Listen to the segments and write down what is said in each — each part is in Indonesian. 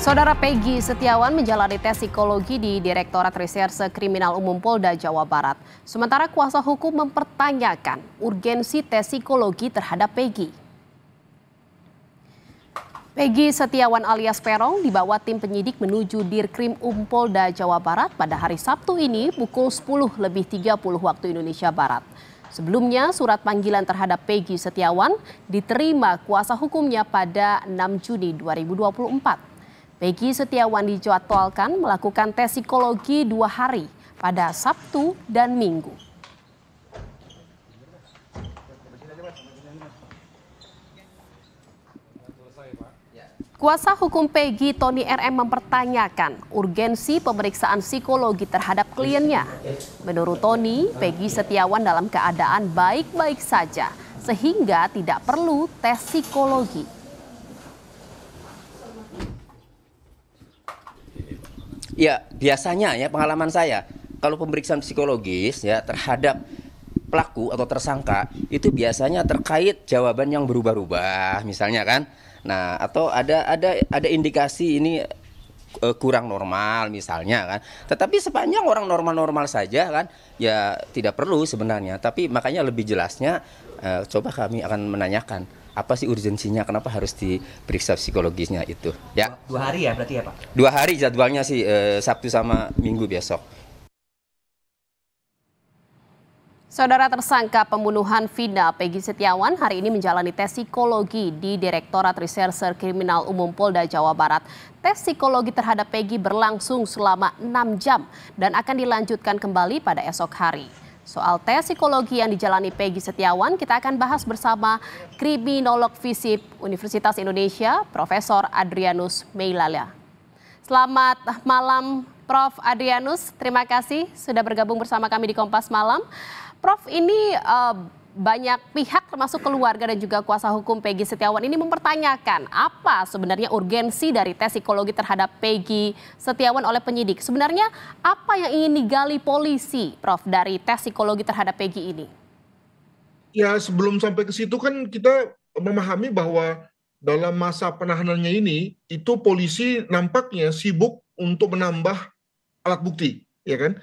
Saudara Peggy Setiawan menjalani tes psikologi di Direktorat Reserse Kriminal Umum Polda Jawa Barat. Sementara kuasa hukum mempertanyakan urgensi tes psikologi terhadap Peggy. Peggy Setiawan alias Peron dibawa tim penyidik menuju Dirkrim Polda Jawa Barat pada hari Sabtu ini pukul 10:30 waktu Indonesia Barat. Sebelumnya, surat panggilan terhadap Peggy Setiawan diterima kuasa hukumnya pada 6 Juni 2024. Peggy Setiawan dijadwalkan melakukan tes psikologi 2 hari pada Sabtu dan Minggu. Kuasa hukum Peggy, Tony RM, mempertanyakan urgensi pemeriksaan psikologi terhadap kliennya. Menurut Tony, Peggy Setiawan dalam keadaan baik-baik saja sehingga tidak perlu tes psikologi. Ya, biasanya ya pengalaman saya, kalau pemeriksaan psikologis ya terhadap pelaku atau tersangka itu biasanya terkait jawaban yang berubah-ubah, misalnya kan. Nah, atau ada indikasi ini kurang normal misalnya kan. Tetapi sepanjang orang normal-normal saja kan, ya tidak perlu sebenarnya. Tapi makanya lebih jelasnya coba kami akan menanyakan apa sih urgensinya, kenapa harus diperiksa psikologisnya itu. Ya. 2 hari ya berarti ya Pak? 2 hari jadwalnya sih, Sabtu sama Minggu besok. Saudara, tersangka pembunuhan Vina Peggy Setiawan hari ini menjalani tes psikologi di Direktorat Reserse Kriminal Umum Polda Jawa Barat. Tes psikologi terhadap Peggy berlangsung selama 6 jam dan akan dilanjutkan kembali pada esok hari. Soal tes psikologi yang dijalani Peggy Setiawan kita akan bahas bersama Kriminolog FISIP Universitas Indonesia, Profesor Adrianus Meilala. Selamat malam Prof. Adrianus, terima kasih sudah bergabung bersama kami di Kompas Malam. Prof, ini banyak pihak termasuk keluarga dan juga kuasa hukum Peggy Setiawan ini mempertanyakan apa sebenarnya urgensi dari tes psikologi terhadap Peggy Setiawan oleh penyidik. Sebenarnya apa yang ingin digali polisi, Prof, dari tes psikologi terhadap Peggy ini? Ya, sebelum sampai ke situ kan kita memahami bahwa dalam masa penahanannya ini itu polisi nampaknya sibuk untuk menambah alat bukti, ya kan?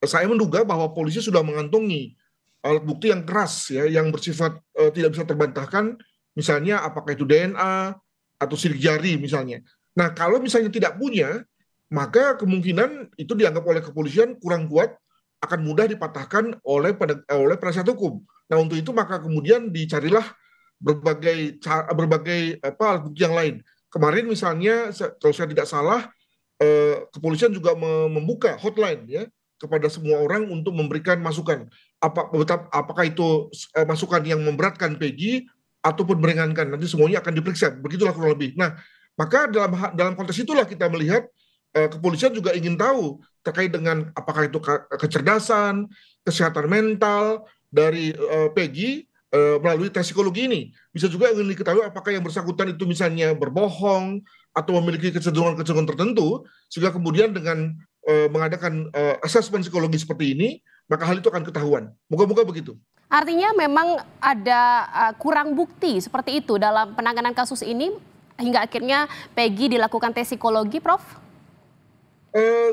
Saya menduga bahwa polisi sudah mengantongi alat bukti yang keras, ya, yang bersifat tidak bisa terbantahkan, misalnya apakah itu DNA atau sidik jari misalnya. Nah, kalau misalnya tidak punya, maka kemungkinan itu dianggap oleh kepolisian kurang kuat, akan mudah dipatahkan oleh penasihat hukum. Nah, untuk itu maka kemudian dicarilah berbagai alat bukti yang lain. Kemarin misalnya, kalau saya tidak salah, kepolisian juga membuka hotline ya kepada semua orang untuk memberikan masukan. Apakah itu masukan yang memberatkan Peggy ataupun meringankan, nanti semuanya akan diperiksa. Begitulah kurang lebih. Nah, maka dalam konteks itulah kita melihat kepolisian juga ingin tahu terkait dengan apakah itu kecerdasan, kesehatan mental dari Peggy melalui tes psikologi ini. Bisa juga ingin diketahui apakah yang bersangkutan itu misalnya berbohong atau memiliki kecenderungan-kecenderungan tertentu, sehingga kemudian dengan mengadakan asesmen psikologi seperti ini, maka hal itu akan ketahuan. Moga-moga begitu. Artinya memang ada kurang bukti seperti itu dalam penanganan kasus ini hingga akhirnya Peggy dilakukan tes psikologi, Prof?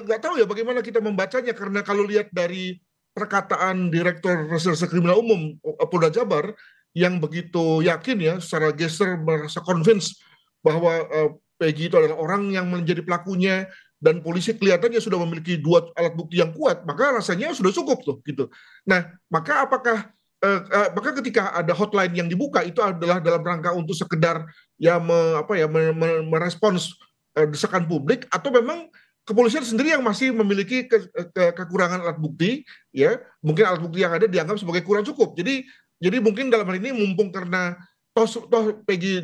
Nggak tahu ya bagaimana kita membacanya, karena kalau lihat dari perkataan Direktur Reserse Kriminal Umum Polda Jabar yang begitu yakin ya, secara gesture merasa convinced bahwa Peggy itu adalah orang yang menjadi pelakunya, dan polisi kelihatannya sudah memiliki 2 alat bukti yang kuat, maka rasanya sudah cukup tuh gitu. Nah, maka apakah ketika ada hotline yang dibuka itu adalah dalam rangka untuk sekedar ya merespons desakan publik, atau memang kepolisian sendiri yang masih memiliki kekurangan alat bukti, ya mungkin alat bukti yang ada dianggap sebagai kurang cukup. Jadi mungkin dalam hal ini mumpung karena toh Peggy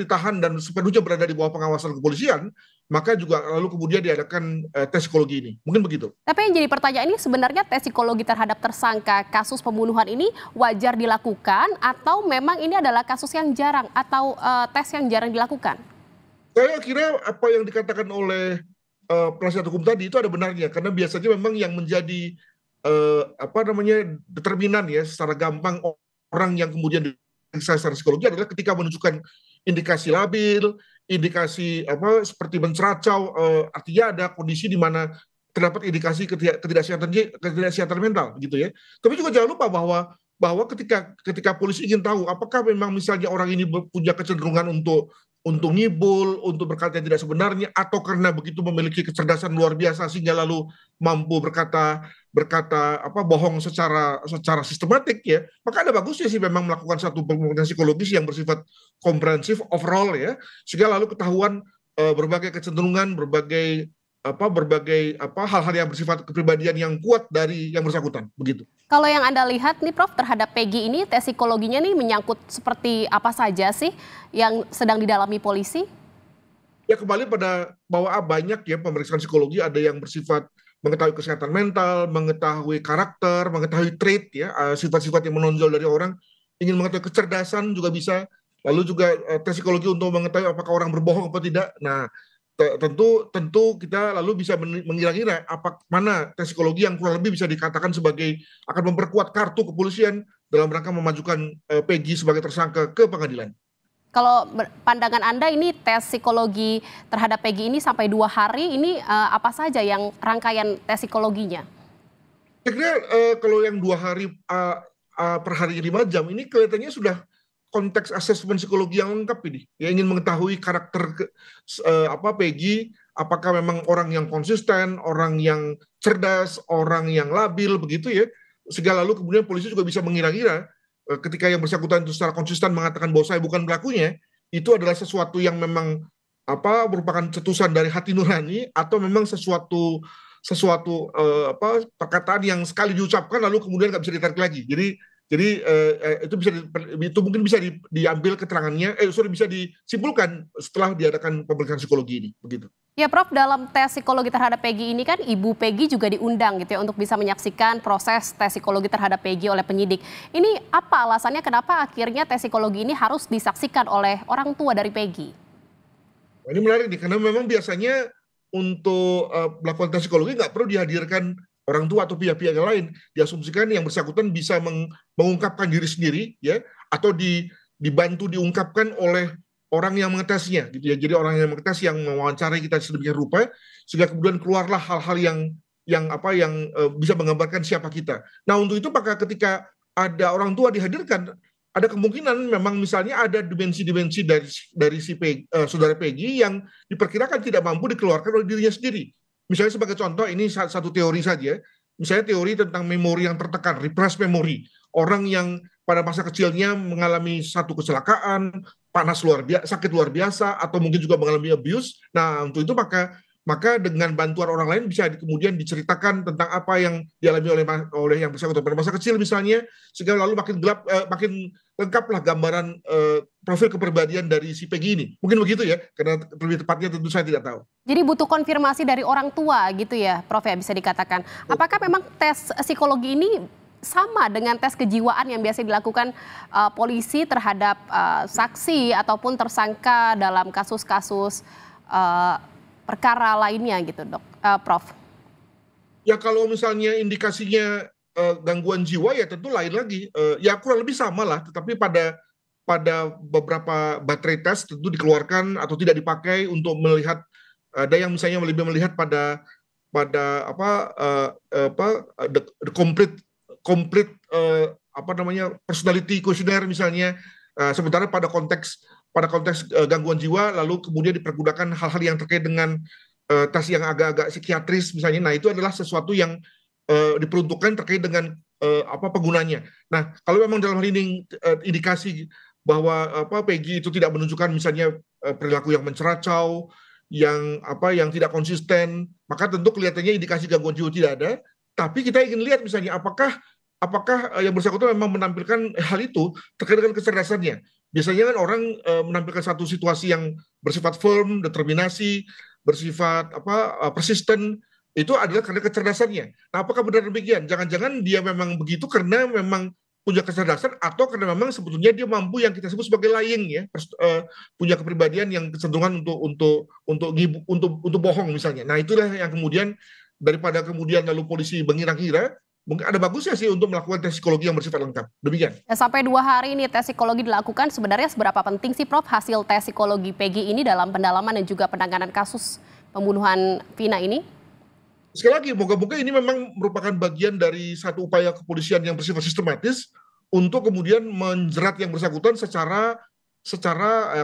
ditahan dan sepenuhnya berada di bawah pengawasan kepolisian, maka juga lalu kemudian diadakan tes psikologi ini. Mungkin begitu. Tapi yang jadi pertanyaan ini sebenarnya tes psikologi terhadap tersangka kasus pembunuhan ini wajar dilakukan atau memang ini adalah kasus yang jarang atau tes yang jarang dilakukan? Saya kira apa yang dikatakan oleh penasihat hukum tadi itu ada benarnya, karena biasanya memang yang menjadi determinan ya secara gampang orang yang kemudian diperiksa secara psikologi adalah ketika menunjukkan indikasi labil, indikasi apa seperti menceracau, artinya ada kondisi di mana terdapat indikasi ketidaksehatan mental gitu ya. Tapi juga jangan lupa bahwa ketika polisi ingin tahu apakah memang misalnya orang ini punya kecenderungan untuk ngibul, untuk berkata yang tidak sebenarnya, atau karena begitu memiliki kecerdasan luar biasa sehingga lalu mampu berkata berkata apa bohong secara sistematik ya, maka ada bagusnya sih memang melakukan satu pemeriksaan psikologis yang bersifat komprehensif overall ya, sehingga lalu ketahuan berbagai kecenderungan, berbagai hal-hal yang bersifat kepribadian yang kuat dari yang bersangkutan begitu. Kalau yang Anda lihat nih Prof terhadap Peggy ini tes psikologinya nih menyangkut seperti apa saja sih yang sedang didalami polisi? Ya kembali pada bahwa banyak ya pemeriksaan psikologi, ada yang bersifat mengetahui kesehatan mental, mengetahui karakter, mengetahui trait ya, sifat-sifat yang menonjol dari orang, ingin mengetahui kecerdasan juga bisa, lalu juga tes psikologi untuk mengetahui apakah orang berbohong atau tidak. Nah, tentu kita lalu bisa mengira-ngira apa mana tes psikologi yang kurang lebih bisa dikatakan sebagai akan memperkuat kartu kepolisian dalam rangka memajukan Peggy sebagai tersangka ke pengadilan. Kalau pandangan Anda ini tes psikologi terhadap Peggy ini sampai 2 hari, ini apa saja yang rangkaian tes psikologinya? Saya kira kalau yang 2 hari per hari 5 jam ini kelihatannya sudah konteks asesmen psikologi yang lengkap ini. Ya ingin mengetahui karakter Peggy, apakah memang orang yang konsisten, orang yang cerdas, orang yang labil begitu ya. Sehingga lalu kemudian polisi juga bisa mengira-ngira ketika yang bersangkutan itu secara konsisten mengatakan bahwa saya bukan pelakunya, itu adalah sesuatu yang memang merupakan cetusan dari hati nurani atau memang sesuatu perkataan yang sekali diucapkan lalu kemudian nggak bisa ditarik lagi. Jadi itu mungkin bisa diambil keterangannya, bisa disimpulkan setelah diadakan pemeriksaan psikologi ini, begitu. Ya Prof, dalam tes psikologi terhadap Peggy ini kan Ibu Peggy juga diundang gitu ya untuk bisa menyaksikan proses tes psikologi terhadap Peggy oleh penyidik. Ini apa alasannya kenapa akhirnya tes psikologi ini harus disaksikan oleh orang tua dari Peggy? Ini menarik nih, karena memang biasanya untuk melakukan tes psikologi nggak perlu dihadirkan orang tua atau pihak-pihak yang lain. Diasumsikan yang bersangkutan bisa mengungkapkan diri sendiri ya, atau dibantu diungkapkan oleh orang yang mengetesnya gitu ya. Jadi orang yang mengetes yang mewawancarai kita sedemikian rupa sehingga kemudian keluarlah hal-hal yang bisa menggambarkan siapa kita. Nah, untuk itu maka ketika ada orang tua dihadirkan, ada kemungkinan memang misalnya ada dimensi-dimensi dari saudara Peggy yang diperkirakan tidak mampu dikeluarkan oleh dirinya sendiri. Misalnya sebagai contoh, ini satu teori saja. Misalnya teori tentang memori yang tertekan, repressed memory. Orang yang pada masa kecilnya mengalami satu kecelakaan, sakit luar biasa, atau mungkin juga mengalami abuse. Nah, untuk itu maka dengan bantuan orang lain bisa kemudian diceritakan tentang apa yang dialami oleh yang bersangkutan pada masa kecil misalnya, sehingga lalu makin lengkaplah gambaran profil kepribadian dari si Peggy ini. Mungkin begitu ya, karena lebih tepatnya tentu saya tidak tahu. Jadi butuh konfirmasi dari orang tua gitu ya Prof ya, bisa dikatakan. Apakah memang tes psikologi ini sama dengan tes kejiwaan yang biasa dilakukan polisi terhadap saksi ataupun tersangka dalam kasus-kasus perkara lainnya gitu Prof? Ya kalau misalnya indikasinya gangguan jiwa ya tentu lain lagi. Ya kurang lebih sama lah, tetapi pada beberapa baterai tes tentu dikeluarkan atau tidak dipakai untuk melihat, ada yang misalnya lebih melihat pada the complete personality questionnaire misalnya, sementara pada konteks gangguan jiwa lalu kemudian dipergunakan hal-hal yang terkait dengan tes yang agak-agak psikiatris misalnya. Nah, itu adalah sesuatu yang diperuntukkan terkait dengan penggunanya. Nah, kalau memang dalam hal ini indikasi bahwa Peggy itu tidak menunjukkan misalnya perilaku yang menceracau, yang tidak konsisten, maka tentu kelihatannya indikasi gangguan jiwa tidak ada. Tapi kita ingin lihat misalnya apakah yang bersangkutan memang menampilkan hal itu terkait dengan kecerdasannya. Biasanya kan orang menampilkan satu situasi yang bersifat firm, determinasi, bersifat persisten, itu adalah karena kecerdasannya. Nah, apakah benar demikian? Jangan-jangan dia memang begitu karena memang punya kecerdasan atau karena memang sebetulnya dia mampu yang kita sebut sebagai lying ya, punya kepribadian yang kecenderungan untuk bohong misalnya. Nah, itulah yang kemudian daripada kemudian lalu polisi mengira-ngira, mungkin ada bagusnya sih untuk melakukan tes psikologi yang bersifat lengkap. Demikian. Sampai 2 hari ini tes psikologi dilakukan, sebenarnya seberapa penting sih Prof hasil tes psikologi Peggy ini dalam pendalaman dan juga penanganan kasus pembunuhan Vina ini? Sekali lagi, moga-moga ini memang merupakan bagian dari satu upaya kepolisian yang bersifat sistematis untuk kemudian menjerat yang bersangkutan secara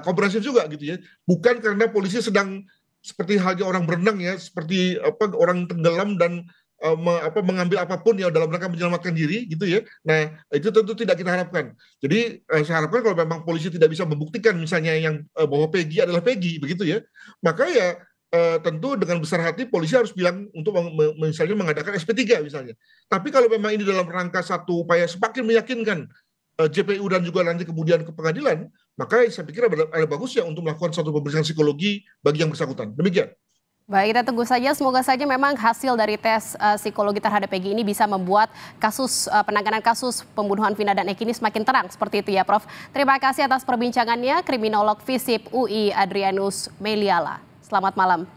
komprehensif juga gitu ya. Bukan karena polisi sedang seperti halnya orang berenang ya, seperti orang tenggelam dan mengambil apapun ya dalam rangka menyelamatkan diri gitu ya. Nah, itu tentu tidak kita harapkan. Jadi saya harapkan kalau memang polisi tidak bisa membuktikan misalnya bahwa Peggy adalah Peggy begitu ya, maka ya tentu dengan besar hati polisi harus bilang untuk misalnya mengadakan SP3 misalnya. Tapi kalau memang ini dalam rangka satu upaya semakin meyakinkan JPU dan juga nanti kemudian ke pengadilan, maka saya pikir ada bagusnya untuk melakukan suatu pemeriksaan psikologi bagi yang bersangkutan. Demikian. Baik, kita tunggu saja. Semoga saja memang hasil dari tes psikologi terhadap Peggy ini bisa membuat penanganan kasus pembunuhan Vina dan Eki ini semakin terang. Seperti itu ya, Prof. Terima kasih atas perbincangannya, Kriminolog FISIP UI Adrianus Meliala. Selamat malam.